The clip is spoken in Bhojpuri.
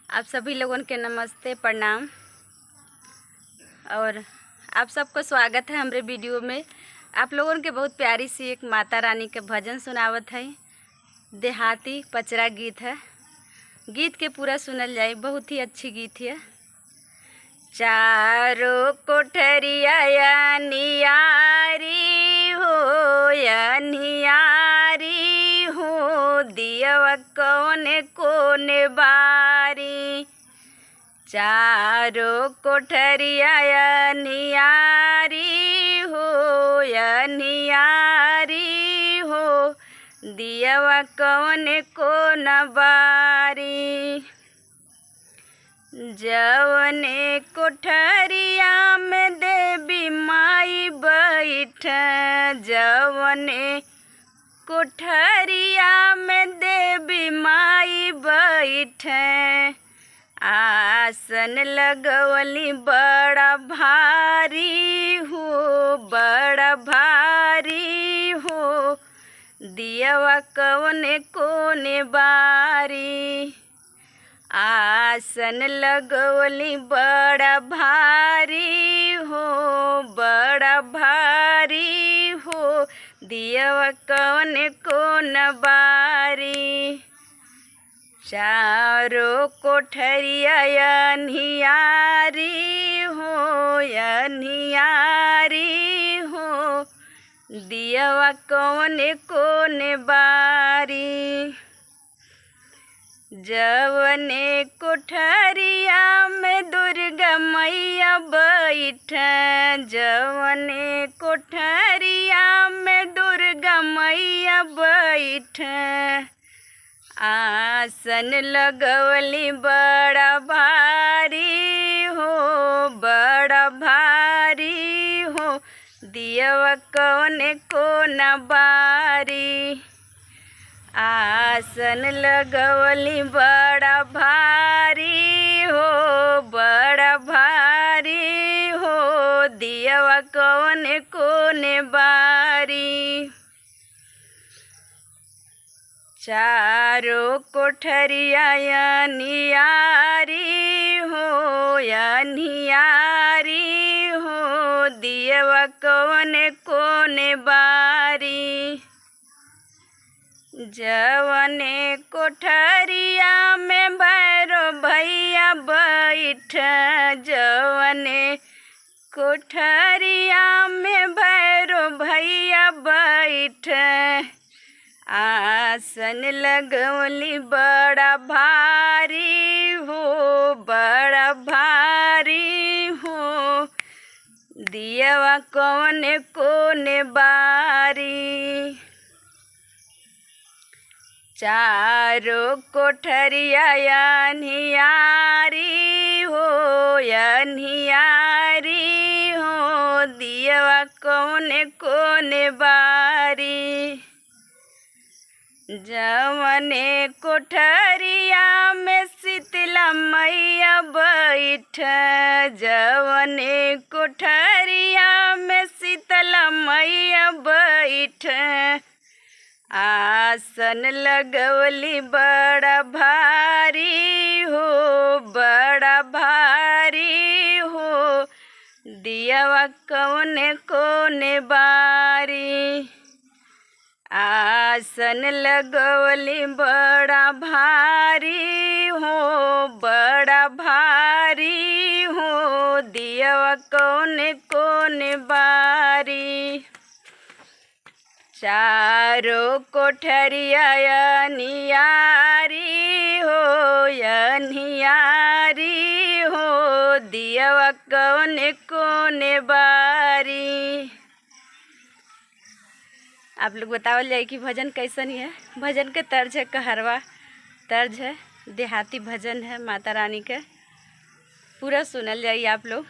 आप सभी लोगों के नमस्ते, प्रणाम। और आप सबको स्वागत है हमारे वीडियो में। आप लोगों के बहुत प्यारी सी एक माता रानी के भजन सुनावत है। देहाती पचरा गीत है। गीत के पूरा सुनल जाए, बहुत ही अच्छी गीत है। चारों कोठरिया नियारी हो या नियारी हो, दियवा कौने कोने बारी। चारों कोठरिया नियारी हो या नियारी हो, दियवा कौने कोन बारी। जवने कोठरिया में देवी माई बैठ, जवने कोठरिया में देवी माई बैठ, आसन लगवली बड़ा भारी हो, बड़ा भारी हो, दियवा कौने कोने बारी। आसन लगवली बड़ा भारी हो, बड़ा भारी हो, दियवा कौने कोन बारी। चारों कोठरिया नियारी हो या नियारी हो, दियवा कौने कोने बारी। जवने कोठरिया में दुर्गा मैया बैठ, जवने कोठरिया में दुर्गा मैया बैठ, आसन लगवली बड़ा भारी हो, बड़ा भारी हो, दियवा कौने कोन बारी। आसन लगवली बड़ा भारी हो, बड़ा भारी हो, दियवा कौने कोने बारी। चारों कोठरिया नियारी हो या नियारी हो, दियवा कौने कोने बारी। जवने कोठरिया में भैरो भैया बैठ, जवने कोठरिया में भैरो भैया बैठ, आसन लगवली बड़ा भारी हो, बड़ा भारी हो, दियवा कौने कोने बारी। चारों कोठरिया नियारी हो या नियारी हो, दियवा कौने कोने बारी। जवने कोठरिया में शीतला मैया बैठ, जवने कोठरिया में शीतला मैया बैठ, आसन लगवली बड़ा भारी हो, बड़ा भारी हो, दियवा कौने कोने बारी। आसन लगवली बड़ा भारी हो, बड़ा भारी हो, दियवा कौने कोने बारी। चारों कोठरिया नियारी हो या नियारी हो, दियवा कौने कोने बारी। आप लोग बतावल जाए कि भजन कैसन है। भजन के तर्ज है कहरवा तर्ज है, देहाती भजन है माता रानी के। पूरा सुनल जाइए आप लोग।